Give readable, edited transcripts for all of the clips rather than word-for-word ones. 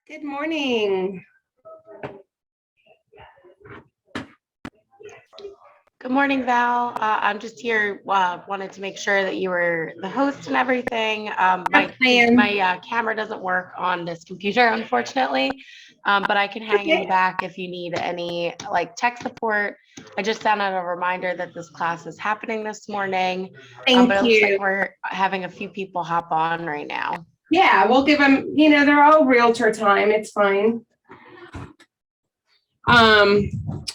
Good morning. Good morning, Val. I'm just here, wanted to make sure that you were the host and everything. My camera doesn't work on this computer, unfortunately, but I can hang in the back if you need any tech support. I just sent out a reminder that this class is happening this morning, but it looks like we're having a few people hop on right now. Yeah, we'll give them, they're all realtor time. It's fine.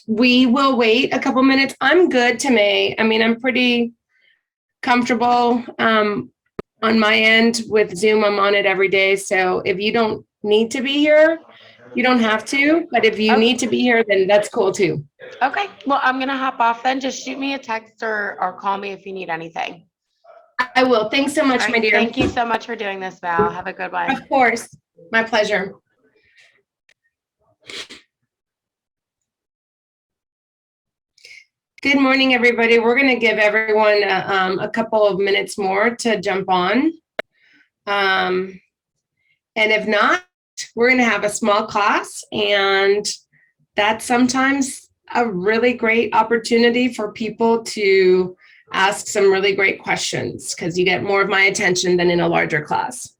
We will wait a couple minutes. I'm good to May. I mean, I'm pretty comfortable on my end with Zoom. I'm on it every day. So if you don't need to be here, you don't have to. But if you need to be here, then that's cool too. Okay. Well, I'm going to hop off then. Just shoot me a text or call me if you need anything. I will. Thanks so much, my dear. Thank you so much for doing this, Val. Have a good one. Of course. My pleasure. Good morning, everybody. We're going to give everyone a couple of minutes more to jump on. And if not, we're going to have a small class, and that's sometimes a really great opportunity for people to ask some really great questions because you get more of my attention than in a larger class.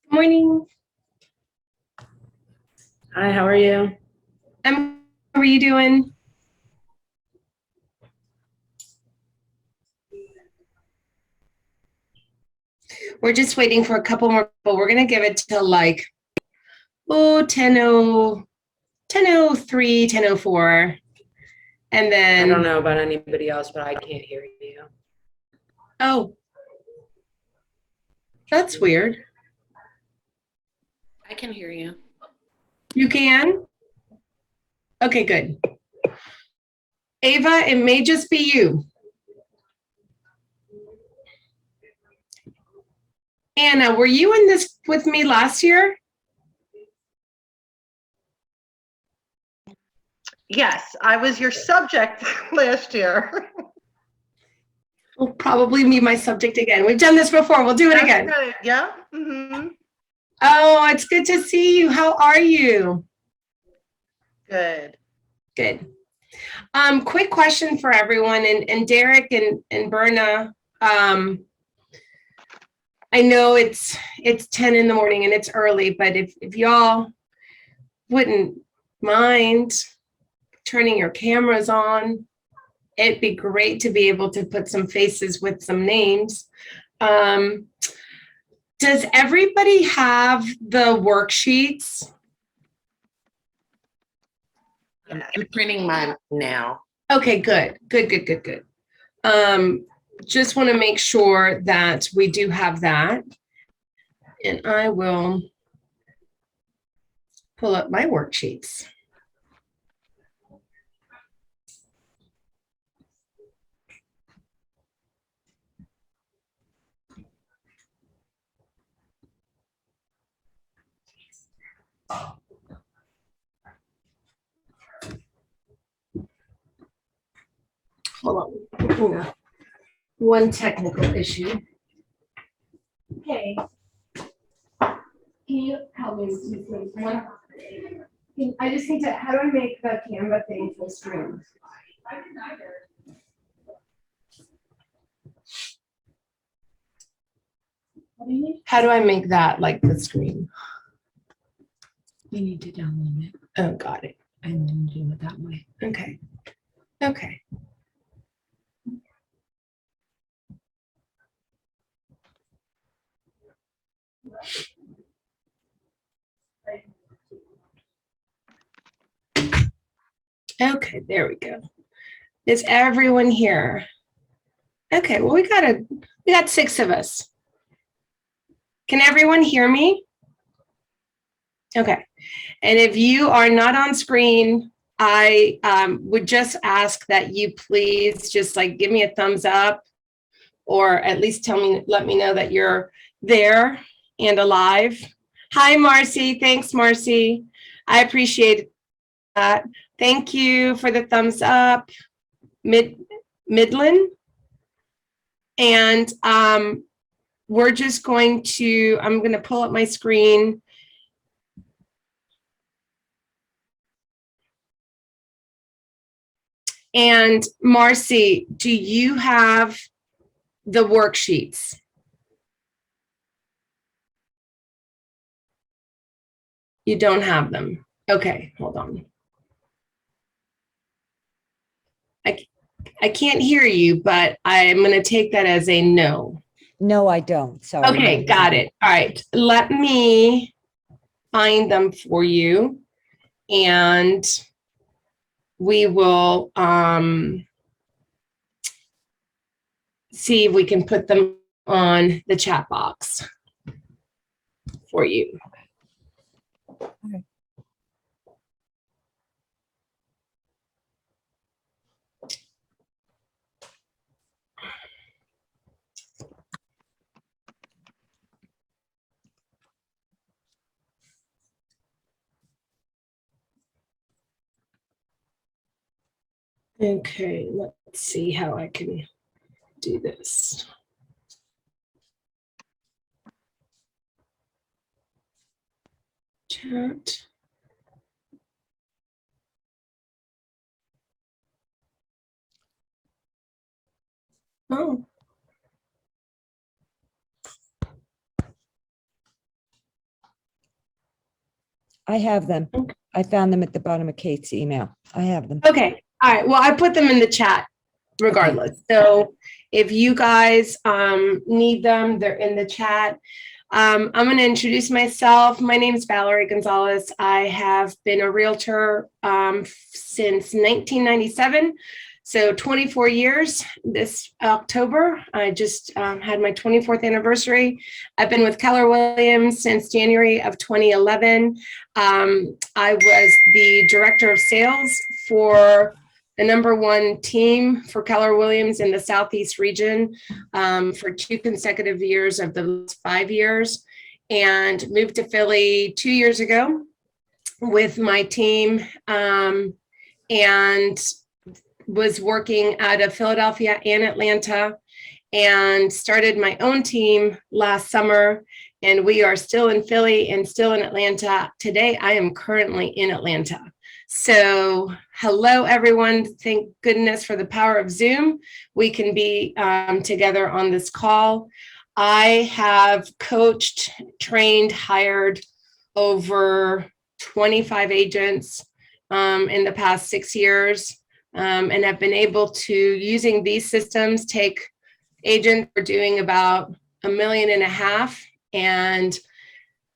Good morning. Hi, how are you? How are you doing? We're just waiting for a couple more, but we're going to give it till 10:03, 10:04. And then I don't know about anybody else, but I can't hear you. Oh, that's weird. I can hear you. You can? Okay, good. Ava, it may just be you. Anna, were you in this with me last year? Yes, I was your subject last year. Will probably be my subject again. We've done this before. We'll do it again. Right. Yeah. Mm-hmm. Oh, it's good to see you. How are you? Good. Good. Quick question for everyone, and Derek and Berna. I know it's 10 in the morning and it's early, but if y'all wouldn't mind turning your cameras on, it'd be great to be able to put some faces with some names. Does everybody have the worksheets? I'm printing mine now. Okay, good. Just want to make sure that we do have that. And I will pull up my worksheets. Hold on. One technical issue. Okay. Can you help me with two things? One, I just need to, how do I make the Canva thing full screen? How do I make that like the screen? You need to download it. Oh, got it. And then do it that way. Okay. Okay. Okay, there we go. Is everyone here? Okay, well, we got 6 of us. Can everyone hear me? Okay. And if you are not on screen, I would just ask that you please just like give me a thumbs up, or at least let me know that you're there and alive. Hi, Marcy. Thanks, Marcy. I appreciate that. Thank you for the thumbs up, Midland. And we're just going to, I'm going to pull up my screen. And Marcy, do you have the worksheets? You don't have them. Okay, hold on. I can't hear you, but I'm going to take that as a no. No, I don't. Sorry. Okay, got it. All right, let me find them for you, and we will see if we can put them on the chat box for you. Okay. Okay, let's see how I can do this. Chat. Oh, I have them. Okay. I found them at the bottom of Kate's email. I have them. okay. All right. Well, I put them in the chat regardless. So if you guys need them, they're in the chat. I'm going to introduce myself. My name is Valerie Gonzalez. I have been a realtor since 1997. So 24 years this October. I just had my 24th anniversary. I've been with Keller Williams since January of 2011. I was the director of sales for the #1 team for Keller Williams in the Southeast region for 2 consecutive years of the last 5 years, and moved to Philly 2 years ago with my team, and was working out of Philadelphia and Atlanta, and started my own team last summer. And we are still in Philly and still in Atlanta. Today, I am currently in Atlanta. So hello, everyone. Thank goodness for the power of Zoom. We can be together on this call. I have coached, trained, hired over 25 agents in the past 6 years, and have been able to, using these systems, take agents who are doing about $1.5 million and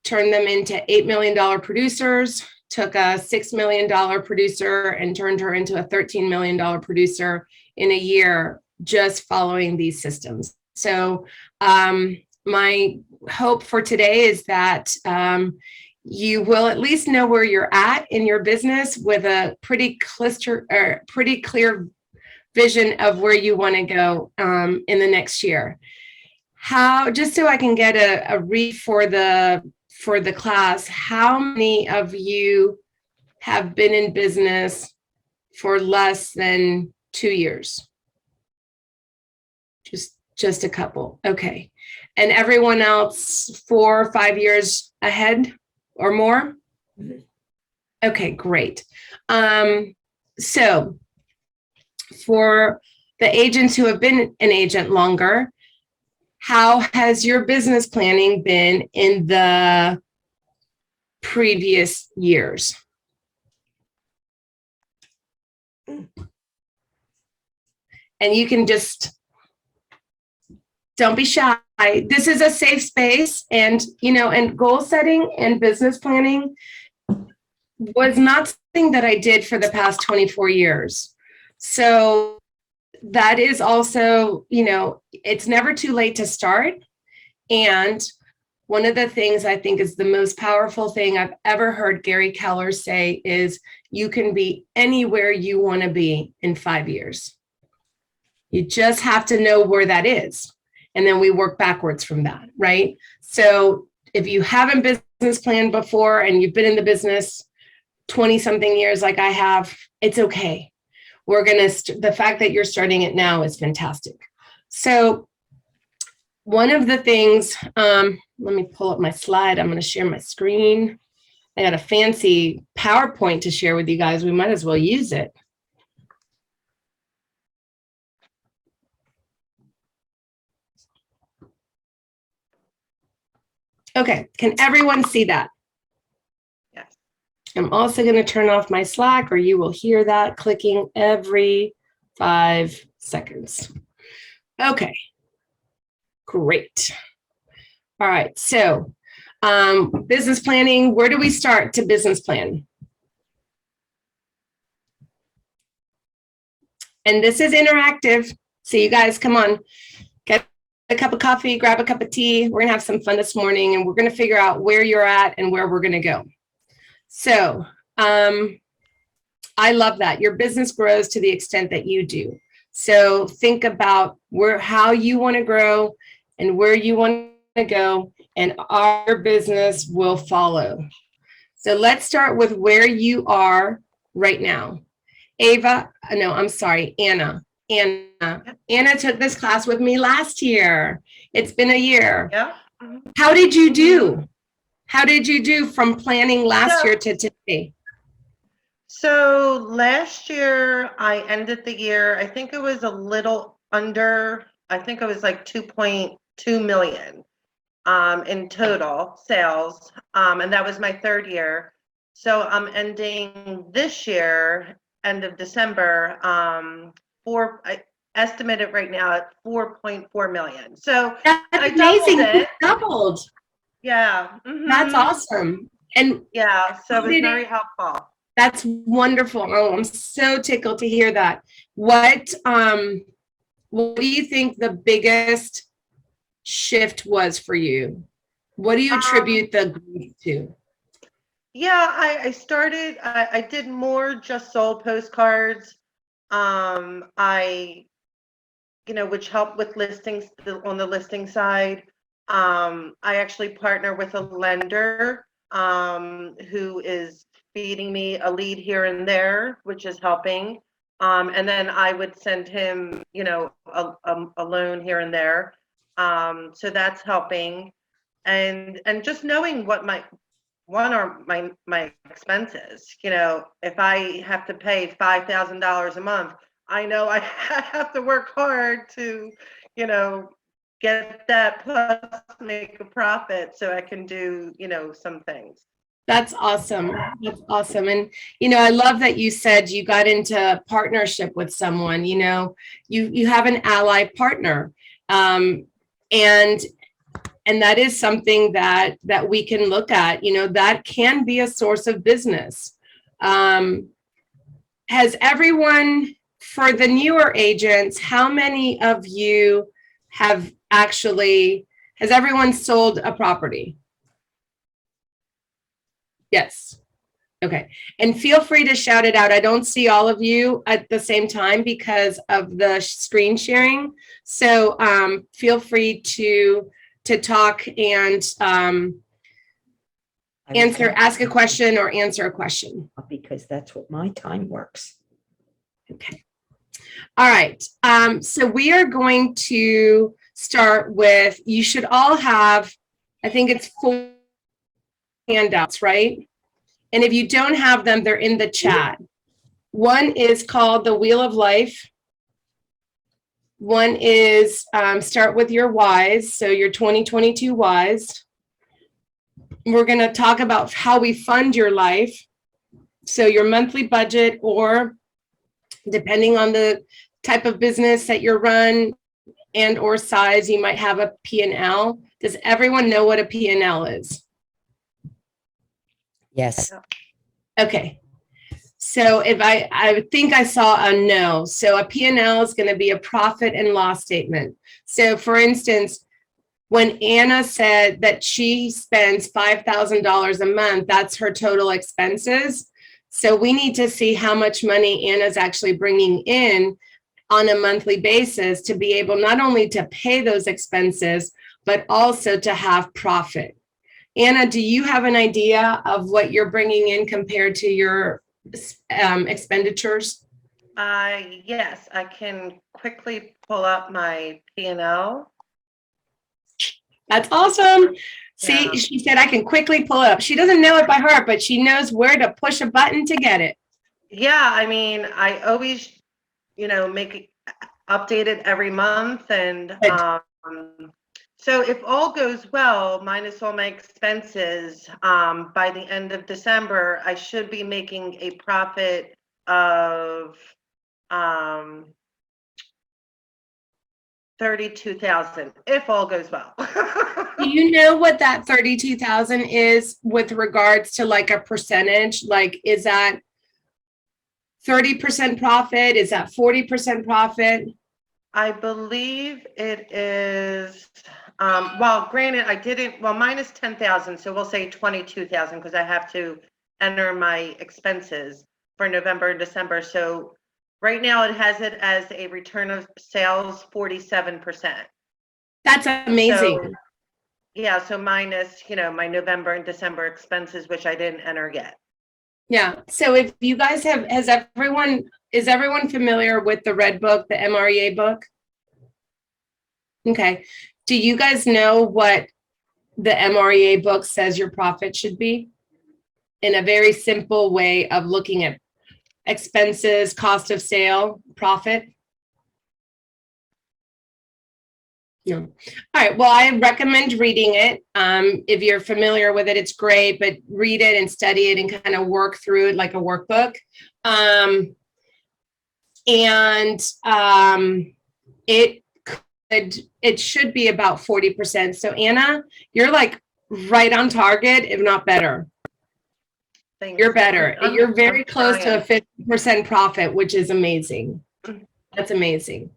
turn them into $8 million producers. Took a $6 million producer and turned her into a $13 million producer in a year, just following these systems. So my hope for today is that you will at least know where you're at in your business with a pretty clear vision of where you want to go in the next year. Just so I can get a read for the class, how many of you have been in business for less than 2 years? Just a couple. Okay. And everyone else 4 or 5 years ahead or more? Okay, great. So for the agents who have been an agent longer, how has your business planning been in the previous years? And you can just, don't be shy. This is a safe space, and, and goal setting and business planning was not something that I did for the past 24 years. So that is also, it's never too late to start. And one of the things I think is the most powerful thing I've ever heard Gary Keller say is you can be anywhere you want to be in 5 years. You just have to know where that is. And then we work backwards from that, right? So if you haven't business planned before and you've been in the business 20 something years like I have, it's okay. The fact that you're starting it now is fantastic. So one of the things, let me pull up my slide. I'm going to share my screen. I got a fancy PowerPoint to share with you guys. We might as well use it. Okay, can everyone see that? Yes. I'm also going to turn off my Slack, or you will hear that clicking every 5 seconds. Okay, great. All right, so business planning, where do we start to business plan? And this is interactive, so you guys come on, get a cup of coffee, grab a cup of tea. We're gonna have some fun this morning, and we're gonna figure out where you're at and where we're gonna go. So I love that. Your business grows to the extent that you do. So think about how you wanna grow and where you wanna go, and our business will follow. So let's start with where you are right now. Anna. Anna took this class with me last year. It's been a year. Yeah. How did you do? How did you do from planning last year to today? So last year I ended the year, I think it was a little under, I think it was like 2.2 million in total sales. And that was my 3rd year. So I'm ending this year, end of December, I estimate it right now at 4.4 million. So that's amazing. You doubled. Yeah. That's awesome. And yeah, so it was very helpful. That's wonderful. Oh, I'm so tickled to hear that. What do you think the biggest shift was for you? What do you attribute the growth to? Yeah, I did more just sold postcards. Which helped with listings on the listing side. I actually partner with a lender who is feeding me a lead here and there, which is helping. And then I would send him, a loan here and there. So that's helping. And just knowing what my expenses, if I have to pay $5,000 a month, I know I have to work hard to, get that plus make a profit so I can do, some things. That's awesome. That's awesome. And, I love that you said you got into partnership with someone, you have an ally partner. And that is something that we can look at, that can be a source of business. Has everyone, for the newer agents, how many of you has everyone sold a property? Yes. Okay. And feel free to shout it out. I don't see all of you at the same time because of the screen sharing. So feel free to talk and ask a question or answer a question. Because that's what my time works. Okay. All right. So we are going to start with, you should all have, I think it's 4 handouts, right? And if you don't have them, they're in the chat. One is called the Wheel of Life. One is start with your whys, so your 2022 whys. We're going to talk about how we fund your life, so your monthly budget or Depending on the type of business that you're run and or size, you might have a P&L. Does everyone know what a P&L is? Yes. Okay. So if I think I saw a no. So a P&L is going to be a profit and loss statement. So for instance, when Anna said that she spends $5,000 a month, that's her total expenses. So we need to see how much money Anna's actually bringing in on a monthly basis to be able not only to pay those expenses, but also to have profit. Anna, do you have an idea of what you're bringing in compared to your expenditures? Yes, I can quickly pull up my P&L. That's awesome. See, Yeah. she said I can quickly pull it up. She doesn't know it by heart, but she knows where to push a button to get it. Yeah, I mean, I always, make it updated every month. And so if all goes well, minus all my expenses, by the end of December, I should be making a profit of 32,000 if all goes well. Do you know what that 32,000 is with regards to like a percentage? Like, is that 30% profit? Is that 40% profit? I believe it is, well, granted, minus 10,000, so we'll say 22,000 because I have to enter my expenses for November and December. So right now it has it as a return of sales 47%. That's amazing. So, yeah, so minus, my November and December expenses, which I didn't enter yet. Yeah. So if you guys is everyone familiar with the Red Book, the MREA book? Okay. Do you guys know what the MREA book says your profit should be? In a very simple way of looking at expenses, cost of sale, profit? No. All right. Well, I recommend reading it. If you're familiar with it, it's great, but read it and study it and kind of work through it like a workbook. It should be about 40%. So Anna, you're like right on target, if not better. Thanks. You're better. You're very I'm close to a trying. 50% profit, which is amazing. That's amazing.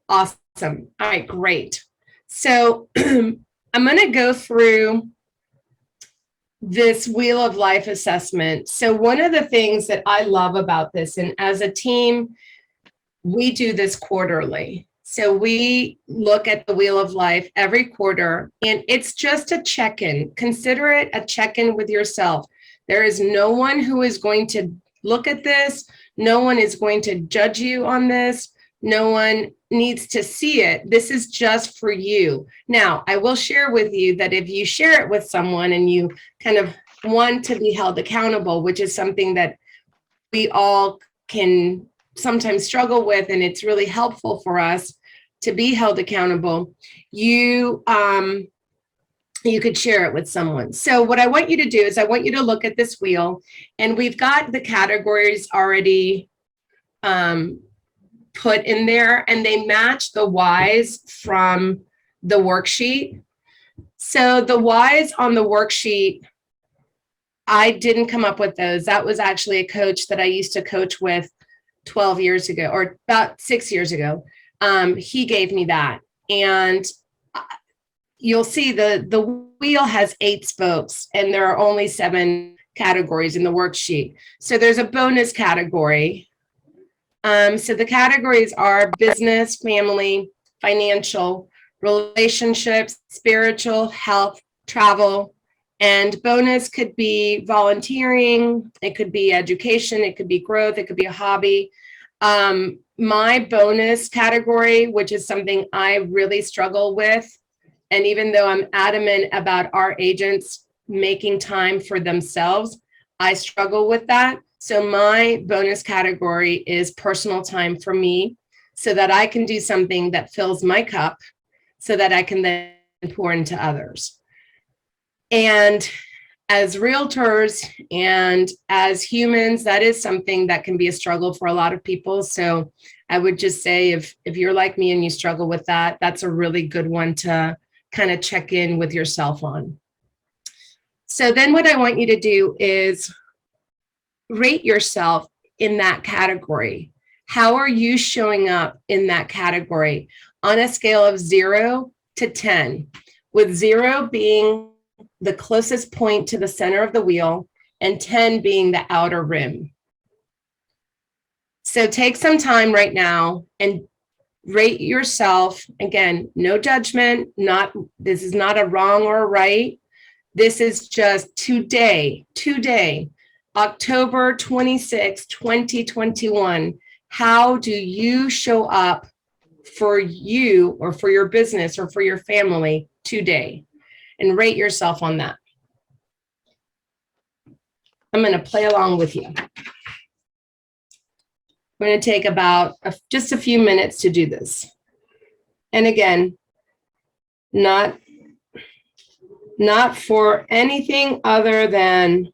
Awesome. All right, great. So I'm going to go through this Wheel of Life assessment. So one of the things that I love about this, and as a team, we do this quarterly. So we look at the Wheel of Life every quarter, and it's just a check-in. Consider it a check-in with yourself. There is no one who is going to look at this. No one is going to judge you on this. No one needs to see it. This is just for you. Now, I will share with you that if you share it with someone and you kind of want to be held accountable, which is something that we all can sometimes struggle with, and it's really helpful for us to be held accountable, you could share it with someone. So what I want you to do is I want you to look at this wheel, and we've got the categories already put in there, and they match the whys from the worksheet. So the whys on the worksheet, I didn't come up with those. That was actually a coach that I used to coach with 12 years ago, or about 6 years ago. He gave me that. And you'll see the wheel has 8 spokes, and there are only 7 categories in the worksheet. So there's a bonus category. So the categories are business, family, financial, relationships, spiritual, health, travel, and bonus could be volunteering. It could be education. It could be growth. It could be a hobby. My bonus category, which is something I really struggle with, and even though I'm adamant about our agents making time for themselves, I struggle with that. So my bonus category is personal time for me, so that I can do something that fills my cup so that I can then pour into others. And as realtors and as humans, that is something that can be a struggle for a lot of people. So I would just say if you're like me and you struggle with that, that's a really good one to kind of check in with yourself on. So then what I want you to do is rate yourself in that category. How are you showing up in that category on a scale of 0 to 10, with 0 being the closest point to the center of the wheel and 10 being the outer rim. So take some time right now and rate yourself. Again, no judgment, this is not a wrong or a right. This is just today, October 26, 2021. How do you show up for you or for your business or for your family today? And rate yourself on that. I'm going to play along with you. We're going to take about just a few minutes to do this. And again, not for anything other than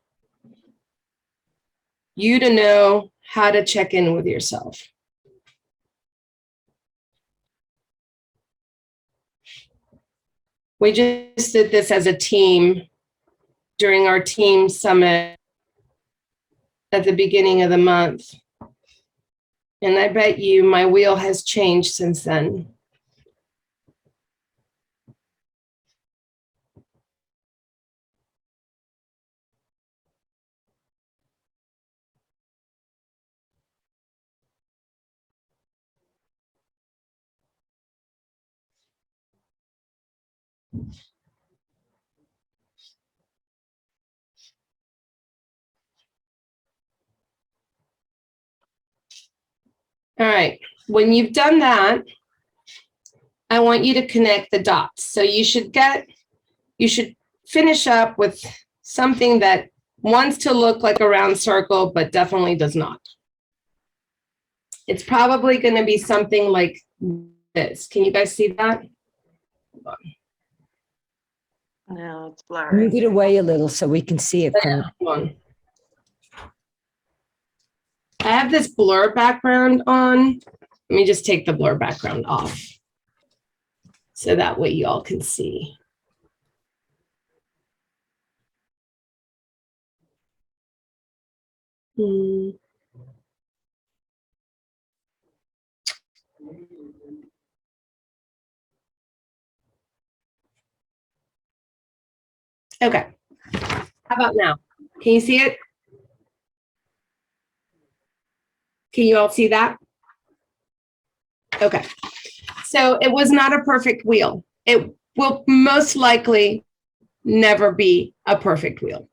you to know how to check in with yourself. We just did this as a team during our team summit at the beginning of the month. And I bet you my wheel has changed since then. All right, when you've done that, I want you to connect the dots. So you should finish up with something that wants to look like a round circle, but definitely does not. It's probably going to be something like this. Can you guys see that? No, it's blurry. Move it away a little so we can see it. Hold on. I have this blur background on. Let me just take the blur background off so that way you all can see. Okay. How about now? Can you see it? Can you all see that? Okay. So it was not a perfect wheel. It will most likely never be a perfect wheel.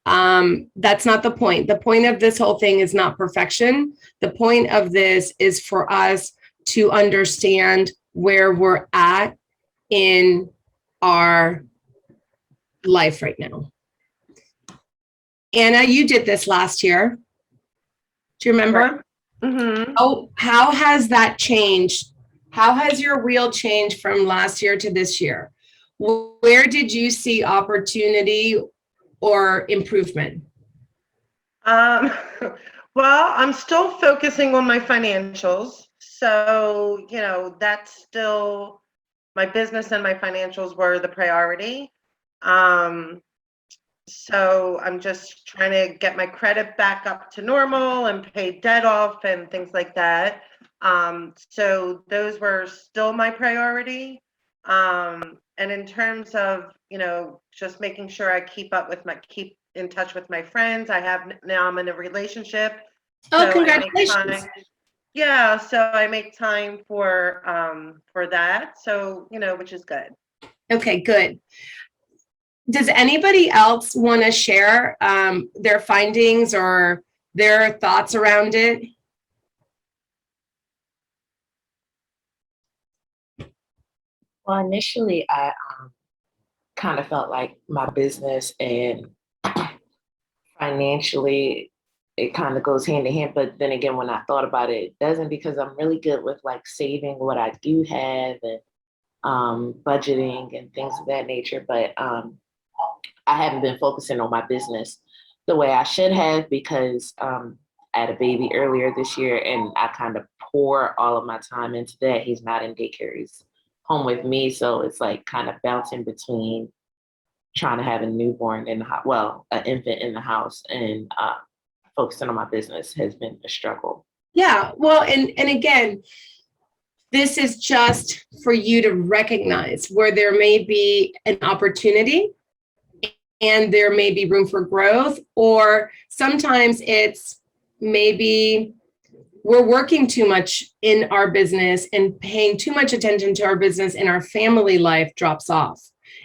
That's not the point. The point of this whole thing is not perfection. The point of this is for us to understand where we're at in our life right now. Anna, you did this last year. Do you remember? Mm-hmm. Oh, how has that changed? How has your wheel changed from last year to this year? Where did you see opportunity or improvement? Well, I'm still focusing on my financials. So, that's still my business, and my financials were the priority. So I'm just trying to get my credit back up to normal and pay debt off and things like that. So those were still my priority. And in terms of, just making sure I keep in touch with my friends. Now I'm in a relationship. Oh, So congratulations. Yeah, so I make time for that. So, which is good. Okay, good. Does anybody else want to share their findings or their thoughts around it? Well, initially, I kind of felt like my business and financially, it kind of goes hand in hand. But then again, when I thought about it, it doesn't, because I'm really good with like saving what I do have and budgeting and things of that nature. But I haven't been focusing on my business the way I should have because I had a baby earlier this year and I kind of pour all of my time into that. He's not in daycare, he's home with me. So it's like kind of bouncing between trying to have a newborn in the house, well, an infant in the house, and focusing on my business has been a struggle. Yeah, well, and again, this is just for you to recognize where there may be an opportunity and there may be room for growth, or sometimes it's maybe we're working too much in our business and paying too much attention to our business and our family life drops off.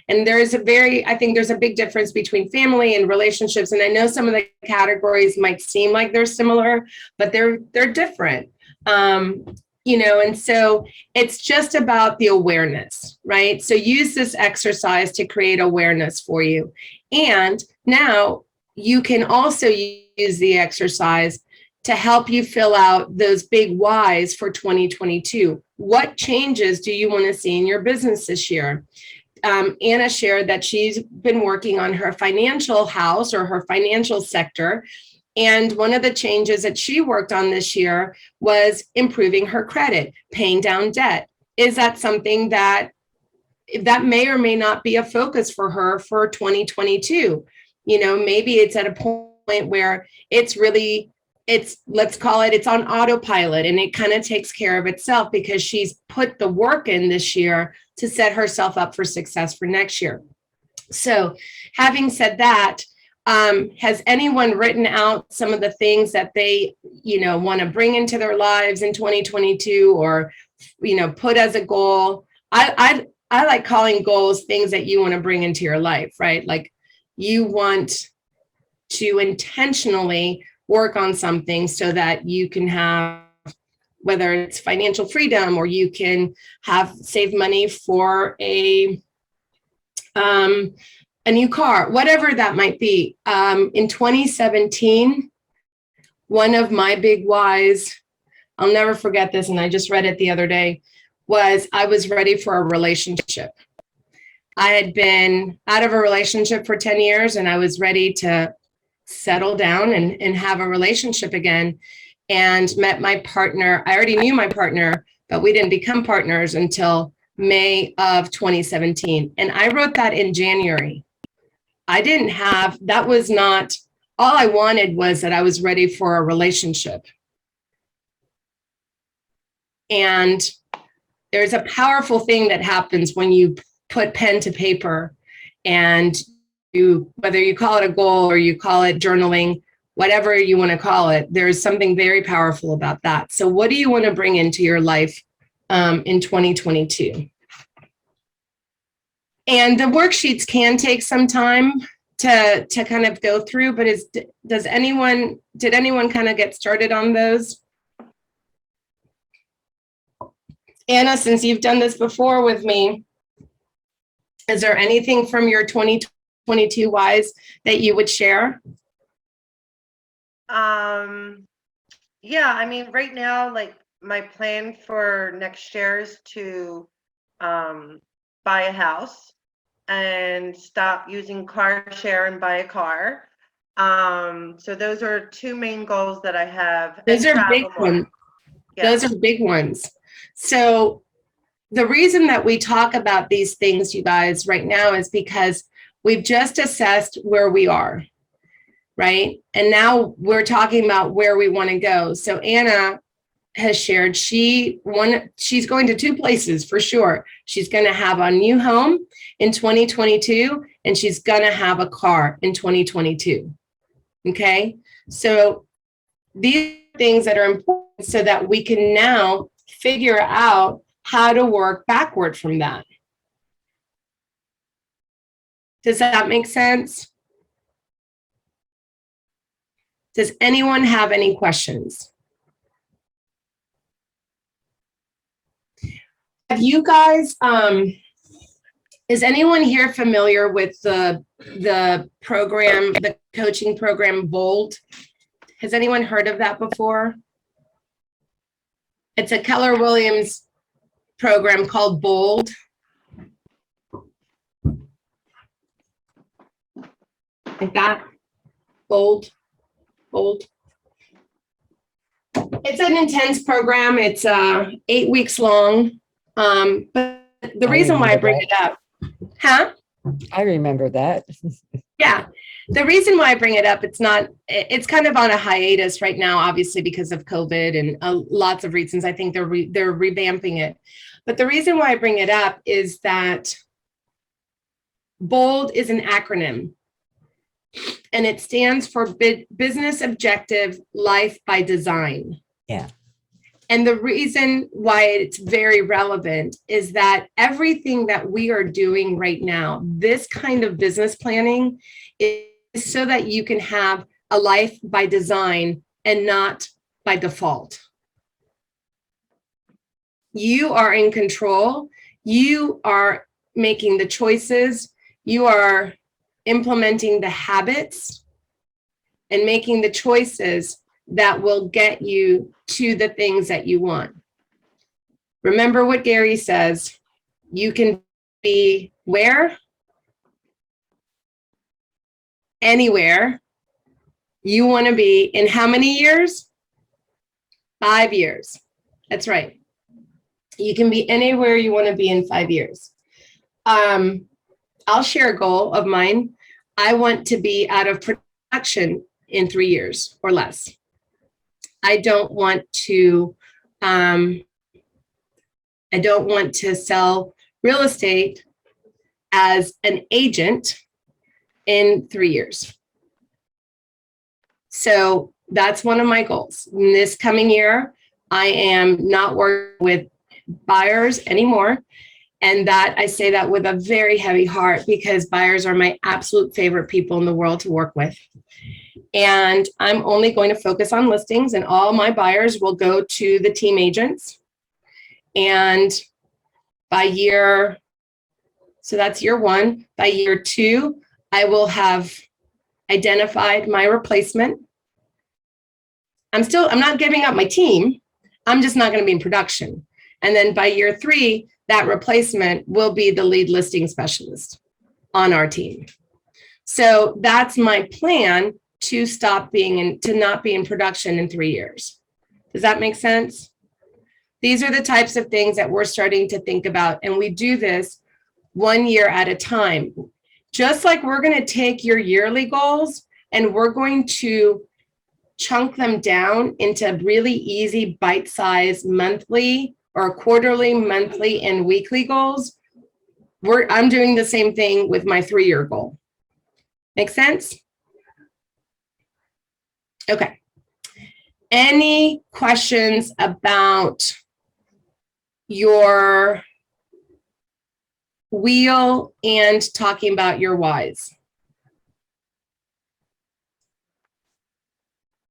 And I think there's a big difference between family and relationships. And I know some of the categories might seem like they're similar, but they're different. And so it's just about the awareness, right? So use this exercise to create awareness for you. And now you can also use the exercise to help you fill out those big whys for 2022. What changes do you want to see in your business this year? Anna shared that she's been working on her financial house or her financial sector. And one of the changes that she worked on this year was improving her credit, paying down debt. Is that something that may or may not be a focus for her for 2022? Maybe it's at a point where let's call it's on autopilot and it kind of takes care of itself because she's put the work in this year to set herself up for success for next year. So having said that, has anyone written out some of the things that they, want to bring into their lives in 2022 or, put as a goal? I like calling goals things that you want to bring into your life, right? Like you want to intentionally work on something so that you can have, whether it's financial freedom or you can save money for a new car, whatever that might be. In 2017, one of my big whys, I'll never forget this, and I just read it the other day, was I was ready for a relationship. I had been out of a relationship for 10 years and I was ready to settle down and have a relationship again, and met my partner. I already knew my partner, but we didn't become partners until May of 2017. And I wrote that in January. That was not, all I wanted was that I was ready for a relationship. And there's a powerful thing that happens when you put pen to paper and whether you call it a goal or you call it journaling, whatever you want to call it, there's something very powerful about that. So what do you want to bring into your life in 2022? And the worksheets can take some time to kind of go through, but did anyone kind of get started on those? Anna, since you've done this before with me, is there anything from your 2022 whys that you would share? Yeah, I mean, right now, like my plan for next year is to buy a house and stop using car share and buy a car. So those are two main goals that I have. Those are big ones. Yeah. Those are big ones. So the reason that we talk about these things, you guys, right now is because we've just assessed where we are, right? And now we're talking about where we want to go. So Anna has shared she's going to two places for sure. She's going to have a new home in 2022, and she's going to have a car in 2022. Okay? So these are things that are important so that we can now figure out how to work backward from that. Does that make sense? Does anyone have any questions? Have you guys, is anyone here familiar with the program, the coaching program Bold? Has anyone heard of that before? It's a Keller Williams program called Bold. like that. Bold, bold. It's an intense program. It's 8 weeks long. But the reason why I bring it up, huh? I remember that. Yeah. The reason why I bring it up, it's kind of on a hiatus right now, obviously because of COVID and lots of reasons. I think they're revamping it. But the reason why I bring it up is that BOLD is an acronym, and it stands for Business Objective Life by Design. Yeah. And the reason why it's very relevant is that everything that we are doing right now, this kind of business planning, is so that you can have a life by design and not by default. You are in control. You are making the choices. You are implementing the habits and making the choices that will get you to the things that you want. Remember what Gary says, you can be where? Anywhere you want to be in how many years? 5 years. That's right. You can be anywhere you want to be in 5 years. I'll share a goal of mine. I want to be out of production in 3 years or less. I don't want to sell real estate as an agent in 3 years. So that's one of my goals. In this coming year, I am not working with buyers anymore. And that I say that with a very heavy heart because buyers are my absolute favorite people in the world to work with. And I'm only going to focus on listings, and all my buyers will go to the team agents. And so that's year 1. By year 2, I will have identified my replacement. I'm not giving up my team. I'm just not going to be in production. And then by year 3, that replacement will be the lead listing specialist on our team. So that's my plan to not be in production in 3 years. Does that make sense? These are the types of things that we're starting to think about. And we do this 1 year at a time. Just like we're going to take your yearly goals and we're going to chunk them down into really easy bite-sized monthly or quarterly, monthly, and weekly goals. I'm doing the same thing with my 3-year goal. Make sense? Okay. Any questions about your wheel and talking about your whys?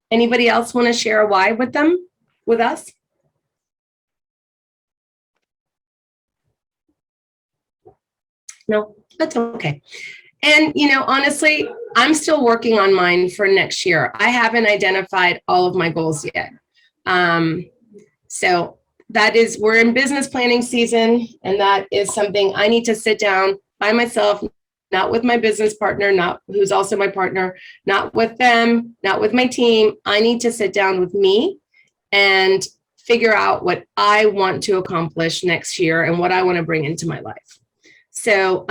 Anybody else want to share a why with us? No, that's okay. And, honestly, I'm still working on mine for next year. I haven't identified all of my goals yet. So we're in business planning season, and that is something I need to sit down by myself, not with my business partner, who's also my partner, not with them, not with my team. I need to sit down with me and figure out what I want to accomplish next year and what I want to bring into my life. So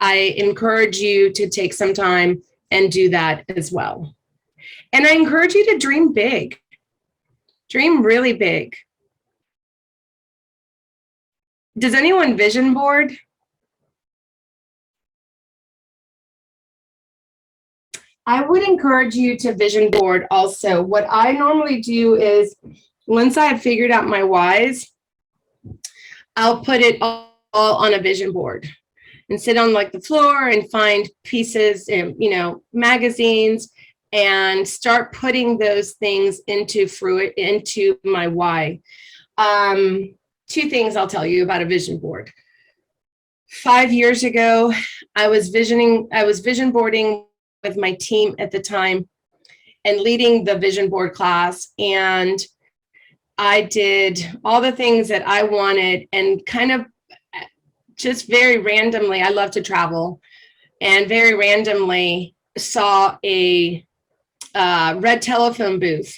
I encourage you to take some time and do that as well. And I encourage you to dream big. Dream really big. Does anyone vision board? I would encourage you to vision board also. What I normally do is once I have figured out my whys, I'll put it all on a vision board and sit on like the floor and find pieces and, magazines and start putting those things into my why. 2 things I'll tell you about a vision board. 5 years ago, I was vision boarding with my team at the time and leading the vision board class. And I did all the things that I wanted and kind of just very randomly, I love to travel. and very randomly saw a red telephone booth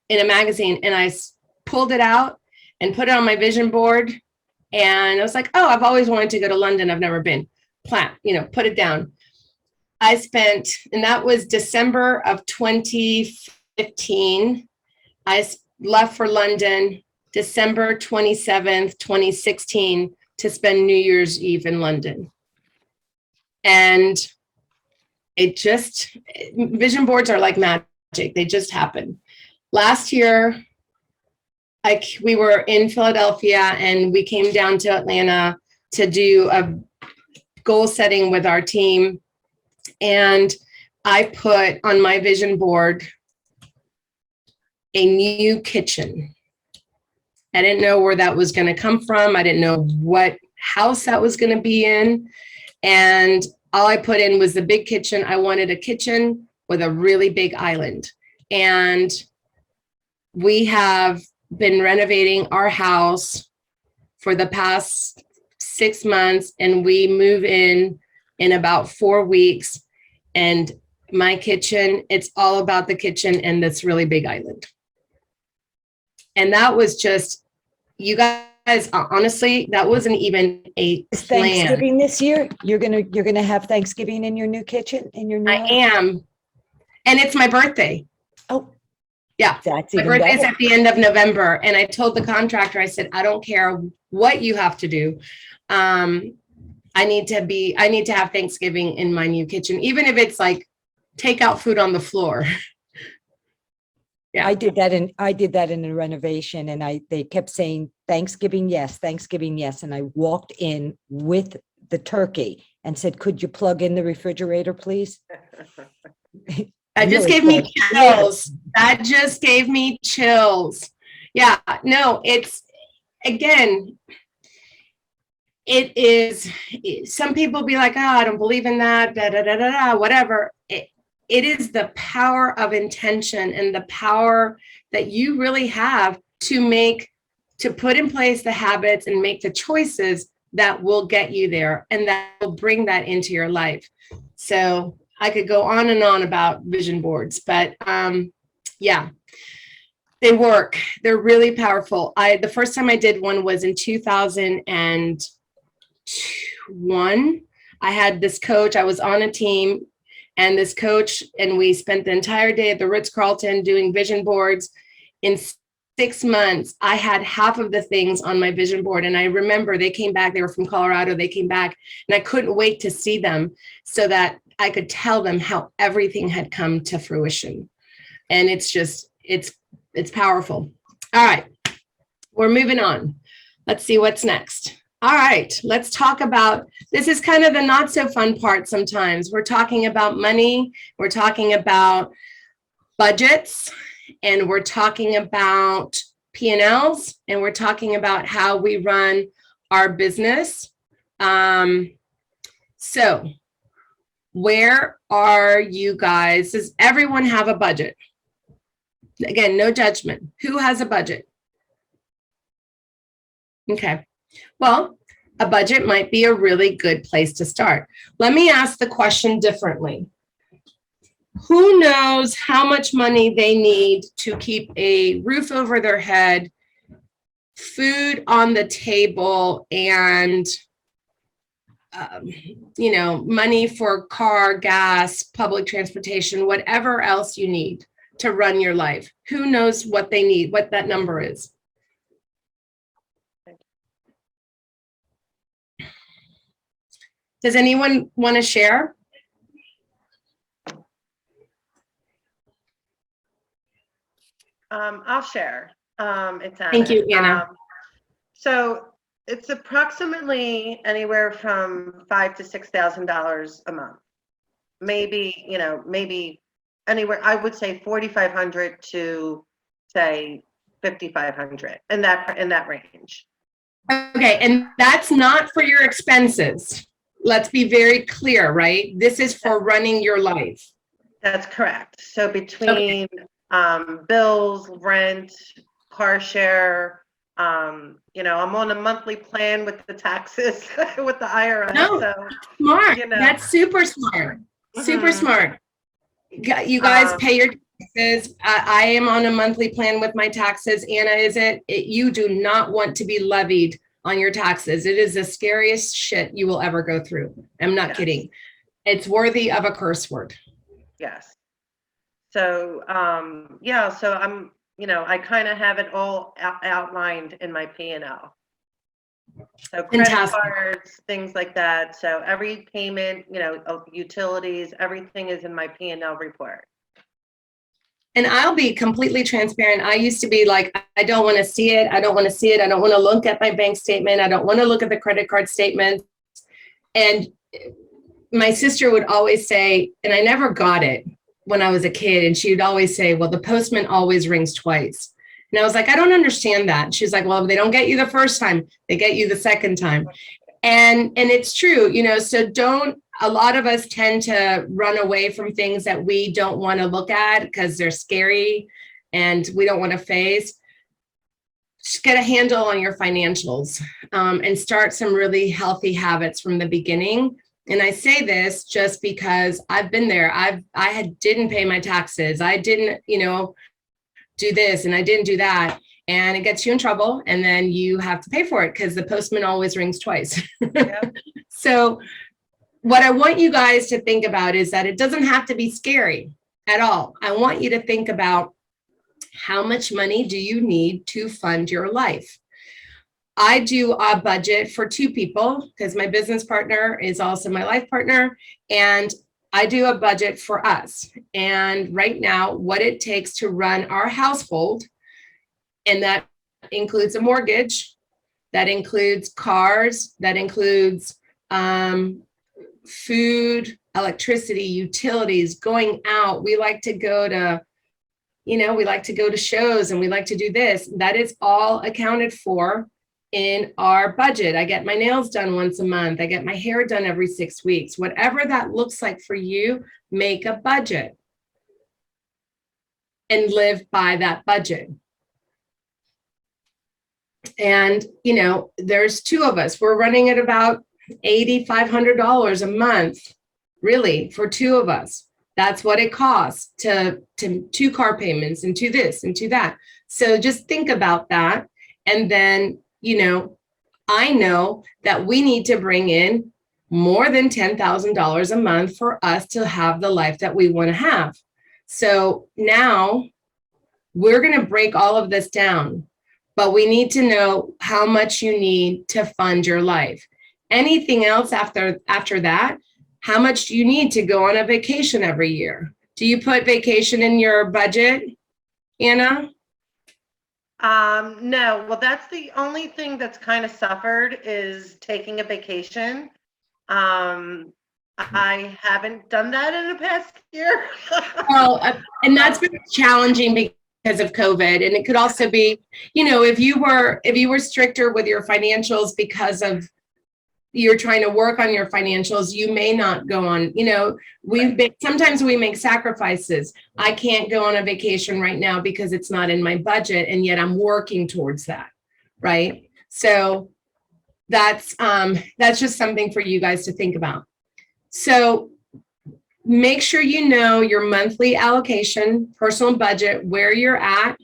in a magazine, and I pulled it out and put it on my vision board. And I was like, oh, I've always wanted to go to London. I've never been. Put it down. I spent, and that was December of 2015. I left for London December 27th, 2016 to spend New Year's Eve in London. And vision boards are like magic. They just happen. Last year, we were in Philadelphia and we came down to Atlanta to do a goal setting with our team. And I put on my vision board a new kitchen. I didn't know where that was going to come from. I didn't know what house that was going to be in. And all I put in was the big kitchen. I wanted a kitchen with a really big island. And we have been renovating our house for the past 6 months, and we move in about 4 weeks. And my kitchen, it's all about the kitchen and this really big island. And that was just, you guys, honestly, that wasn't even a Is plan. Thanksgiving this year? You're gonna have Thanksgiving in your new kitchen, in your new I house? am. And it's my birthday. Oh, yeah. That's My even birthday's better. at the end of November. And I told the contractor, I said, I don't care what you have to do. I need to have Thanksgiving in my new kitchen, even if it's like take out food on the floor. Yeah. I did that in a renovation, and they kept saying Thanksgiving, yes, Thanksgiving, yes. And I walked in with the turkey and said, could you plug in the refrigerator, please? That just Really gave me good. chills. That just gave me chills. Yeah, no, it's, again, it is, some people be like, oh, I don't believe in that, whatever. It is the power of intention and the power that you really have to put in place the habits and make the choices that will get you there and that will bring that into your life. So I could go on and on about vision boards, but yeah, they work. They're really powerful. The first time I did one was in 2001. I had this coach. I was on a team, and this coach, and we spent the entire day at the Ritz-Carlton doing vision boards. In 6 months, I had half of the things on my vision board. And I remember they came back, they were from Colorado, they came back, and I couldn't wait to see them so that I could tell them how everything had come to fruition. And it's just, it's powerful. All right, we're moving on. Let's see what's next. All right, let's talk about, this is kind of the not so fun part sometimes. We're talking about money, we're talking about budgets, and we're talking about P&Ls, and we're talking about how we run our business. So where are you guys? Does everyone have a budget? Again, no judgment. Who has a budget? Okay. Well, a budget might be a really good place to start. Let me ask the question differently. Who knows how much money they need to keep a roof over their head, food on the table, and money for car, gas, public transportation, whatever else you need to run your life? Who knows what they need, what that number is? Does anyone want to share? I'll share. It's Anna. Thank you, Anna. So it's approximately anywhere from $5,000 to $6,000 a month. Maybe anywhere. I would say 4,500 to say 5,500 in that range. Okay, and that's not for your expenses. Let's be very clear, right? This is for running your life. That's correct. So between bills, rent, car share, I'm on a monthly plan with the taxes with the IRS. No, So, smart. That's super smart. Super Mhm. smart. You guys pay your taxes. I am on a monthly plan with my taxes. Anna isn't. You do not want to be levied on your taxes. It is the scariest shit you will ever go through. I'm not kidding. It's worthy of a curse word. Yes. So, so I'm, I kind of have it all outlined in my P&L. So credit Fantastic. cards, things like that. So every payment, of utilities, everything is in my P&L report. And I'll be completely transparent. I used to be like, I don't want to see it. I don't want to see it. I don't want to look at my bank statement. I don't want to look at the credit card statement. And my sister would always say, and I never got it when I was a kid. And she would always say, well, the postman always rings twice. And I was like, I don't understand that. She's like, well, they don't get you the first time, they get you the second time. And it's true, so a lot of us tend to run away from things that we don't want to look at because they're scary and we don't want to face. Just get a handle on your financials and start some really healthy habits from the beginning. And I say this just because I've been there. Didn't pay my taxes. I didn't, do this and I didn't do that. And it gets you in trouble. And then you have to pay for it because the postman always rings twice. Yep. So what I want you guys to think about is that it doesn't have to be scary at all. I want you to think about how much money do you need to fund your life? I do a budget for 2 people because my business partner is also my life partner. And I do a budget for us. And right now, what it takes to run our household, and that includes a mortgage, that includes cars, that includes food, electricity, utilities, going out. We like to go to, shows and we like to do this. That is all accounted for in our budget. I get my nails done once a month. I get my hair done every 6 weeks. Whatever that looks like for you, make a budget and live by that budget. And, there's 2 of us. We're running at about $8,500 a month, really, for 2 of us. That's what it costs to 2 car payments and to this and to that. So just think about that. And then, I know that we need to bring in more than $10,000 a month for us to have the life that we want to have. So now we're going to break all of this down, but we need to know how much you need to fund your life. Anything else after that, how much do you need to go on a vacation every year? Do you put vacation in your budget, Anna? No, well, that's the only thing that's kind of suffered is taking a vacation. I haven't done that in the past year. Well, and that's been challenging because of COVID. And it could also be, if you were stricter with your financials because of you're trying to work on your financials, you may not go on, sometimes we make sacrifices. I can't go on a vacation right now because it's not in my budget. And yet I'm working towards that. Right. So that's just something for you guys to think about. So make sure you know your monthly allocation, personal budget, where you're at,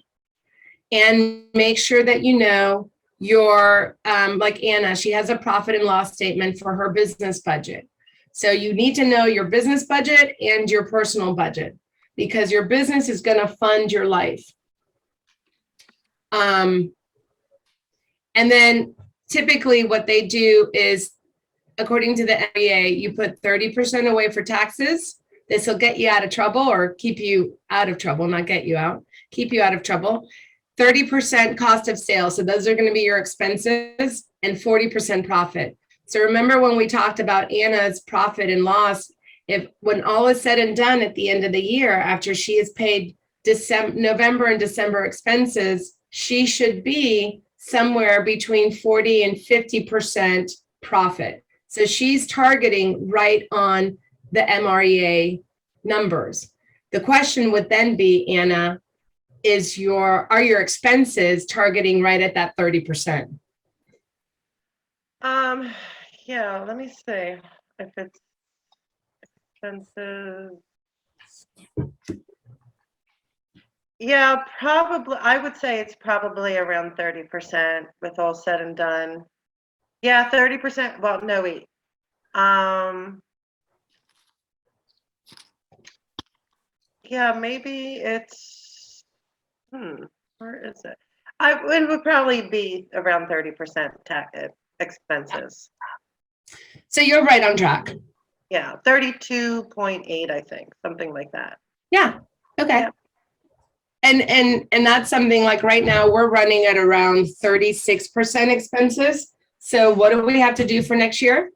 and make sure that you know your, like Anna, she has a profit and loss statement for her business budget. So you need to know your business budget and your personal budget because your business is going to fund your life. And then typically what they do is, according to the MBA, you put 30% away for taxes. This will get you out of trouble or keep you out of trouble, not get you out, keep you out of trouble. 30% cost of sales. So those are going to be your expenses, and 40% profit. So remember when we talked about Anna's profit and loss, when all is said and done at the end of the year, after she has paid November and December expenses, she should be somewhere between 40 and 50% profit. So she's targeting right on the MREA numbers. The question would then be, Anna, are your expenses targeting right at that 30%? Yeah, let me see if it's expensive. Yeah, probably, I would say it's probably around 30% with all said and done. Yeah, 30%. Well, no, wait. Yeah, maybe it's, where is it? It would probably be around 30% tax expenses. So you're right on track. Yeah, 32.8, I think, something like that. Yeah. Okay. Yeah. And that's something like right now we're running at around 36% expenses. So what do we have to do for next year?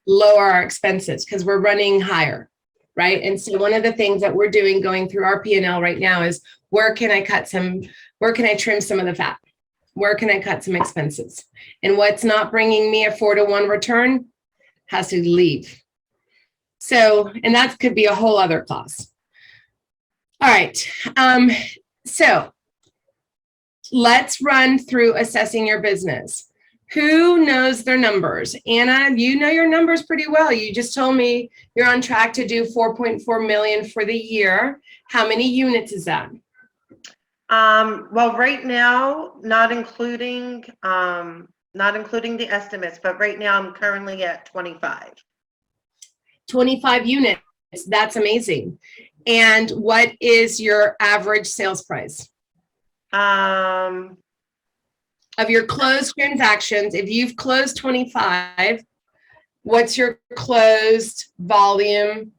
Lower our expenses because we're running higher, right? And so one of the things that we're doing going through our P&L right now is where can I trim some of the fat? Where can I cut some expenses? And what's not bringing me a 4-to-1 return has to leave. So, and that could be a whole other class. All right. So let's run through assessing your business. Who knows their numbers? Anna, you know your numbers pretty well. You just told me you're on track to do 4.4 million for the year. How many units is that? Well, right now, not including the estimates, but right now I'm currently at 25. 25 units. That's amazing. And what is your average sales price? Of your closed transactions, if you've closed 25, what's your closed volume?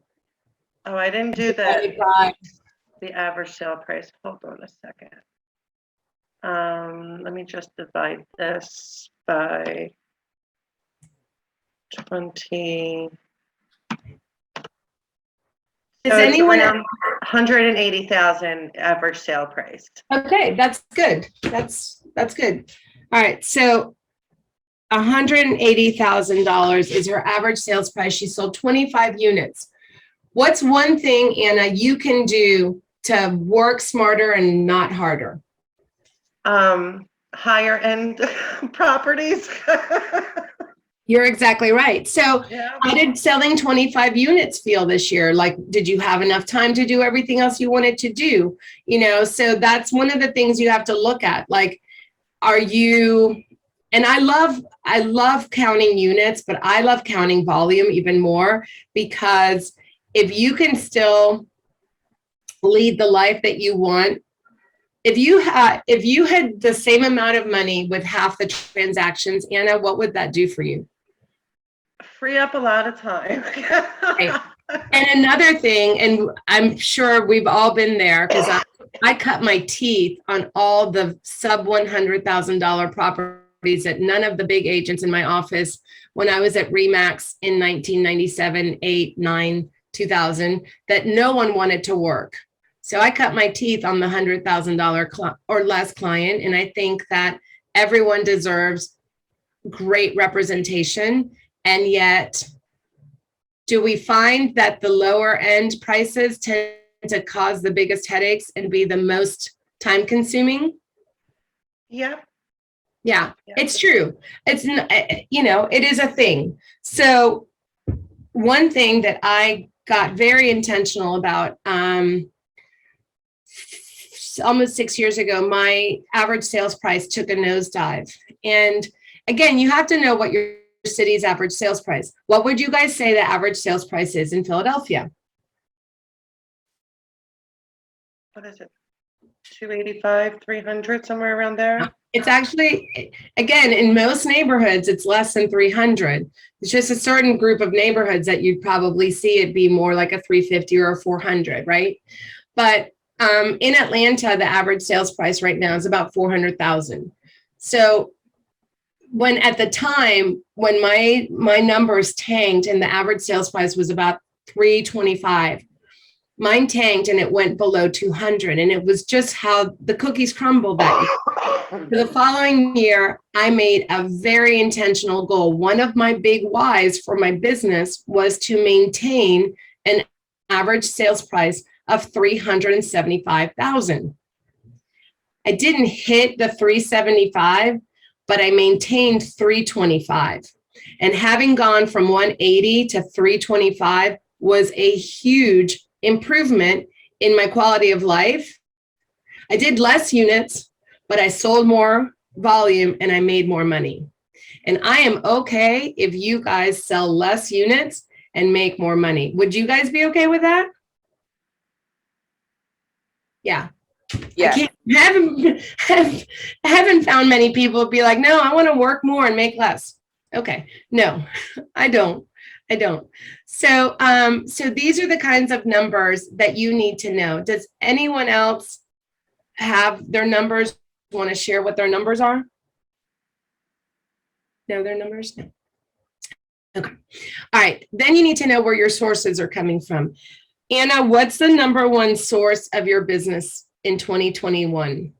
Oh, I didn't do the average sale price. Hold on a second. Let me just divide this by 20. Is So anyone around 180,000 average sale price? Okay, that's good. That's good. All right, so $180,000 is her average sales price. She sold 25 units. What's one thing, Anna, you can do to work smarter and not harder? Higher end properties. You're exactly right. So Yeah. how did selling 25 units feel this year? Like, did you have enough time to do everything else you wanted to do? You know, so that's one of the things you have to look at. Like, are you, and I love counting units, but I love counting volume even more, because if you can still lead the life that you want, if you had the same amount of money with half the transactions, Anna, what would that do for you? Free up a lot of time. Right. And another thing, and I'm sure we've all been there, because I cut my teeth on all the sub $100,000 properties that none of the big agents in my office, when I was at Remax in 1997, 8, 9, 2000, that no one wanted to work. So I cut my teeth on the $100,000 or less client. And I think that everyone deserves great representation. And yet, do we find that the lower end prices tend to cause the biggest headaches and be the most time consuming? Yep. Yeah, it's true. It's, you know, it is a thing. So one thing that I got very intentional about, almost 6 years ago, my average sales price took a nosedive. And again, you have to know what your city's average sales price. What would you guys say the average sales price is in Philadelphia? What is it? 285, 300, somewhere around there? It's actually, again, in most neighborhoods, it's less than 300. It's just a certain group of neighborhoods that you'd probably see it be more like a 350 or a 400, right? But in Atlanta, the average sales price right now is about 400,000. So when at the time when my numbers tanked and the average sales price was about 325, mine tanked and it went below 200, and it was just how the cookies crumbled that year. For the following year, I made a very intentional goal. One of my big whys for my business was to maintain an average sales price of 375,000. I didn't hit the 375, but I maintained 325. And having gone from 180 to 325 was a huge improvement in my quality of life. I did less units, but I sold more volume and I made more money. And I am okay if you guys sell less units and make more money. Would you guys be okay with that? Yeah. Yeah. I haven't found many people be like, no, I want to work more and make less. Okay. No, I don't. So, so these are the kinds of numbers that you need to know. Does anyone else have their numbers? Want to share what their numbers are? Know their numbers? No. Okay. All right. Then you need to know where your sources are coming from. Anna, what's the number one source of your business in 2021?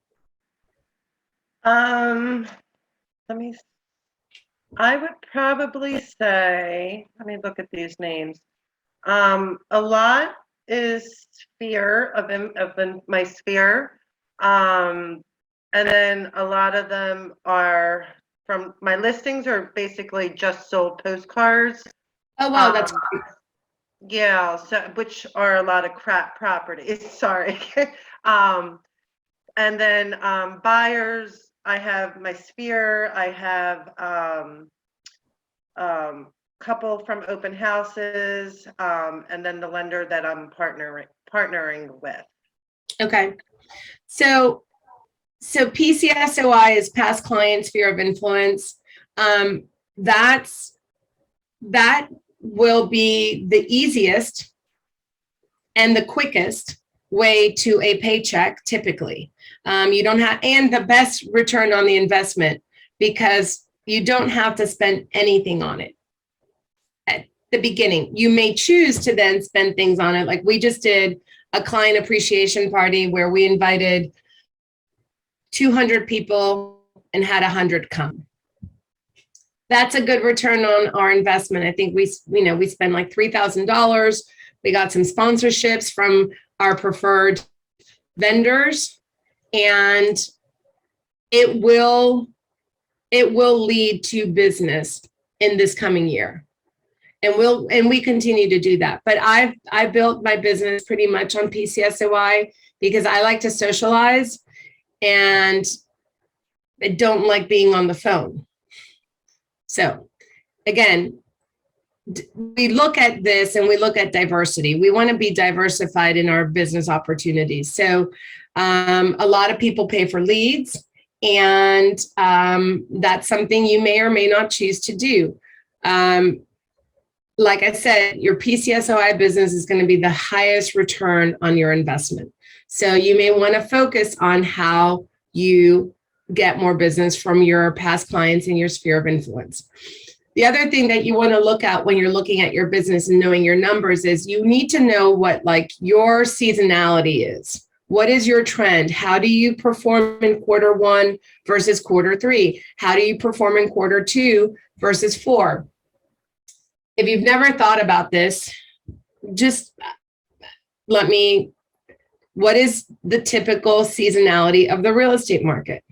I would probably say, let me look at these names. A lot is sphere of my sphere. And then a lot of them are from my listings are basically just sold postcards. Oh, wow, that's great. Yeah, so which are a lot of crap properties. Sorry. And then buyers, I have my sphere, I have couple from open houses, and then the lender that I'm partnering with. Okay. So PCSOI is past client sphere of influence. That will be the easiest and the quickest way to a paycheck typically. You don't have, and the best return on the investment because you don't have to spend anything on it at the beginning. You may choose to then spend things on it. Like we just did a client appreciation party where we invited 200 people and had 100 come. That's a good return on our investment. I think we spend like $3,000. We got some sponsorships from our preferred vendors, and it will lead to business in this coming year. And we continue to do that. But I built my business pretty much on PCSOI because I like to socialize and I don't like being on the phone. So again, we look at this and we look at diversity. We want to be diversified in our business opportunities. So a lot of people pay for leads, and that's something you may or may not choose to do. Like I said, your PCSOI business is going to be the highest return on your investment. So you may want to focus on how you get more business from your past clients in your sphere of influence. The other thing that you want to look at when you're looking at your business and knowing your numbers is you need to know what like your seasonality is. What is your trend? How do you perform in quarter 1 versus quarter 3? How do you perform in quarter 2 versus 4? If you've never thought about this, just what is the typical seasonality of the real estate market?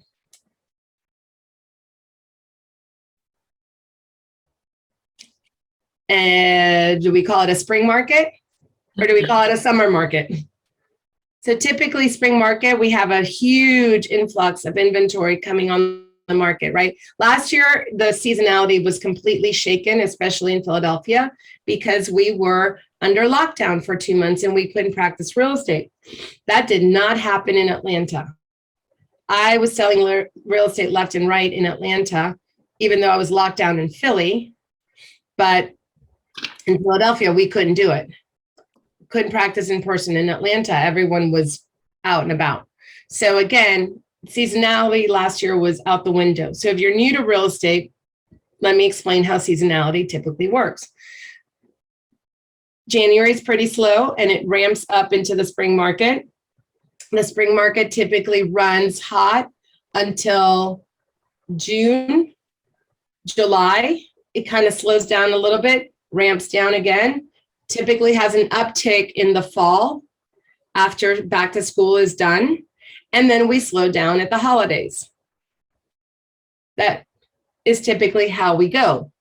And do we call it a spring market or do we call it a summer market? So typically spring market, we have a huge influx of inventory coming on the market, right? Last year, the seasonality was completely shaken, especially in Philadelphia, because we were under lockdown for 2 months and we couldn't practice real estate. That did not happen in Atlanta. I was selling real estate left and right in Atlanta, even though I was locked down in Philly, but in Philadelphia, we couldn't do it. Couldn't practice in person. In Atlanta, everyone was out and about. So again, seasonality last year was out the window. So if you're new to real estate, let me explain how seasonality typically works. January is pretty slow and it ramps up into the spring market. The spring market typically runs hot until June, July. It kind of slows down a little bit, ramps down again, typically has an uptick in the fall. after back to school is done. And then we slow down at the holidays. That is typically how we go.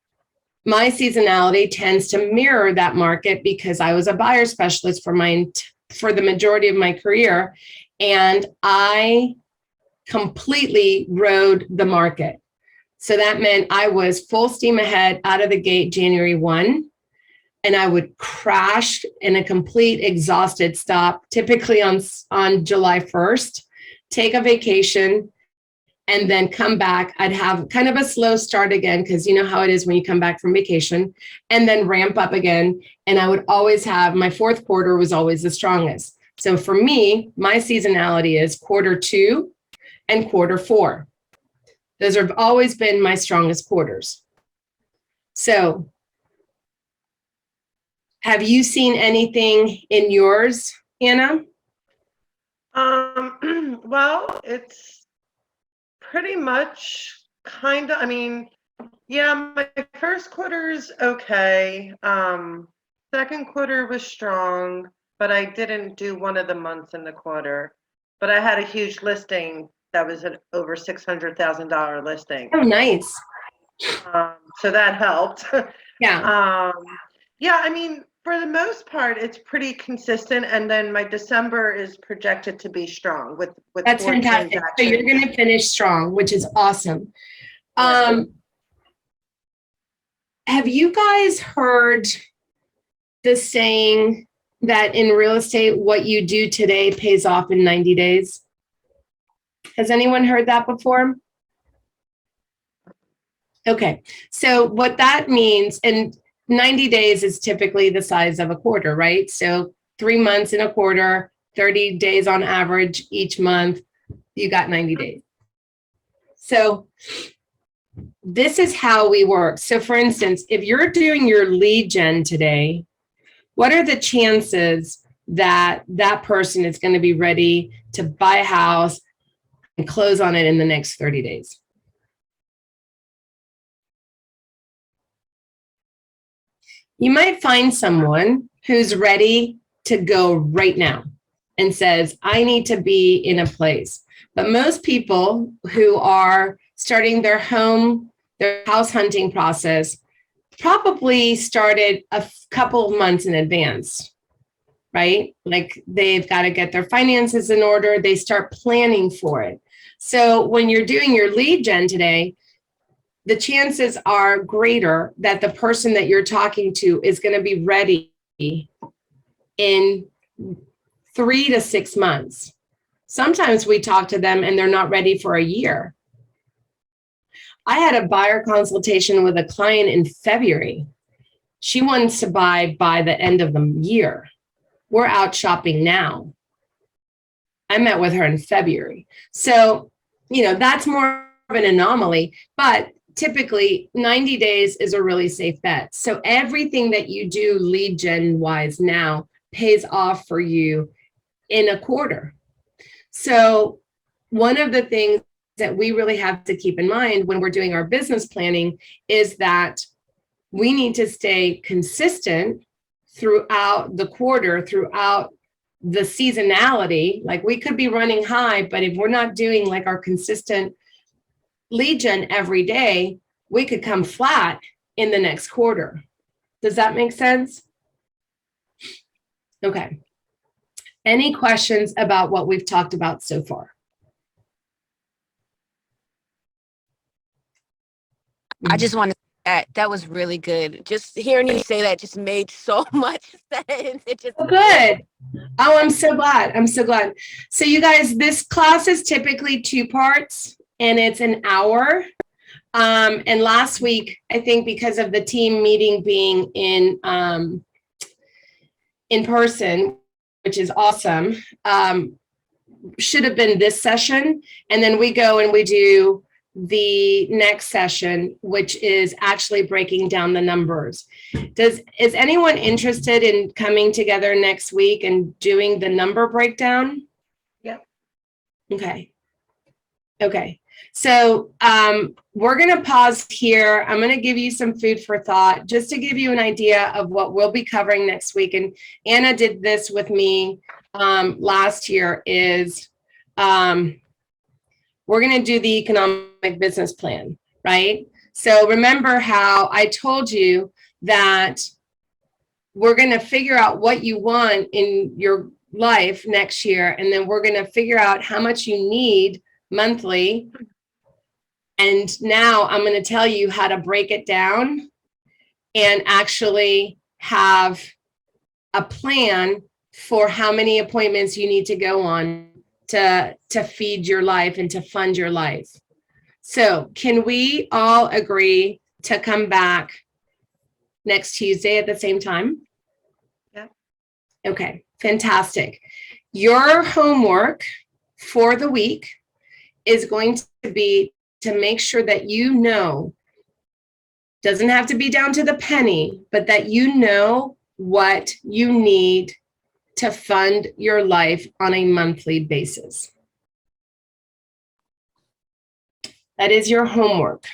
My seasonality tends to mirror that market because I was a buyer specialist for the majority of my career, and I completely rode the market. So that meant I was full steam ahead out of the gate January 1, and I would crash in a complete exhausted stop, typically on July 1st, take a vacation, and then come back. I'd have kind of a slow start again, because you know how it is when you come back from vacation, and then ramp up again. And I would always have, my fourth quarter was always the strongest. So for me, my seasonality is quarter 2 and quarter 4. Those have always been my strongest quarters. So have you seen anything in yours, Anna? Well, it's pretty much kind of, I mean, yeah, my first quarter is okay. Second quarter was strong, but I didn't do one of the months in the quarter. But I had a huge listing that was an over $600,000 listing. Oh, nice. So that helped. Yeah. Yeah, I mean, for the most part, it's pretty consistent. And then my December is projected to be strong with That's fantastic. So you're going to finish strong, which is awesome. Yeah. Have you guys heard the saying that in real estate, what you do today pays off in 90 days? Has anyone heard that before? Okay, so what that means, and 90 days is typically the size of a quarter, right? So 3 months in a quarter, 30 days on average each month, you got 90 days. So this is how we work. So for instance, if you're doing your lead gen today, what are the chances that that person is going to be ready to buy a house and close on it in the next 30 days? You might find someone who's ready to go right now and says, I need to be in a place. But most people who are starting their house hunting process probably started a couple of months in advance, right? Like they've got to get their finances in order. They start planning for it. So when you're doing your lead gen today, the chances are greater that the person that you're talking to is going to be ready in 3 to 6 months. Sometimes we talk to them and they're not ready for a year. I had a buyer consultation with a client in February. She wants to buy by the end of the year. We're out shopping now. I met with her in February. So, you know, that's more of an anomaly, but typically 90 days is a really safe bet. So everything that you do lead gen wise now pays off for you in a quarter. So one of the things that we really have to keep in mind when we're doing our business planning is that we need to stay consistent throughout the quarter, throughout the seasonality. Like we could be running high, but if we're not doing like our consistent lead gen every day, we could come flat in the next quarter. Does that make sense? Okay. Any questions about what we've talked about so far? I just want to say that was really good. Just hearing you say that just made so much sense. It just good. Oh, I'm so glad. I'm so glad. So you guys, this class is typically 2 parts and it's an hour. And last week, I think because of the team meeting being in person, which is awesome, should have been this session. And then we go and we do the next session, which is actually breaking down the numbers. Is anyone interested in coming together next week and doing the number breakdown? Yep. Okay. Okay. So we're going to pause here. I'm going to give you some food for thought, just to give you an idea of what we'll be covering next week. And Anna did this with me last year is we're going to do the economic business plan, right? So remember how I told you that we're going to figure out what you want in your life next year, and then we're going to figure out how much you need monthly. And now I'm going to tell you how to break it down and actually have a plan for how many appointments you need to go on to feed your life and to fund your life. So can we all agree to come back next Tuesday at the same time? Yeah. Okay, fantastic. Your homework for the week is going to be to make sure that you know, doesn't have to be down to the penny, but that you know what you need to fund your life on a monthly basis. That is your homework.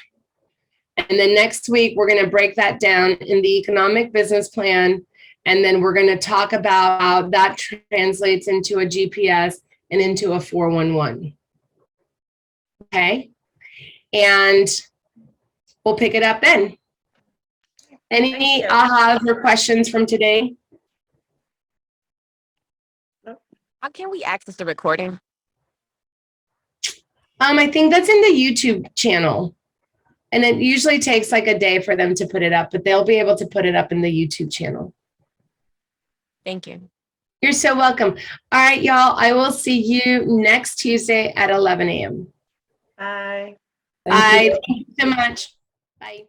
And then next week, we're going to break that down in the economic business plan. And then we're going to talk about how that translates into a GPS and into a 411. Okay. And we'll pick it up then. Any ahas or questions from today? How can we access the recording? I think that's in the YouTube channel. And it usually takes like a day for them to put it up, but they'll be able to put it up in the YouTube channel. Thank you. You're so welcome. All right, y'all. I will see you next Tuesday at 11 a.m. Bye. Bye. Thank you so much. Bye.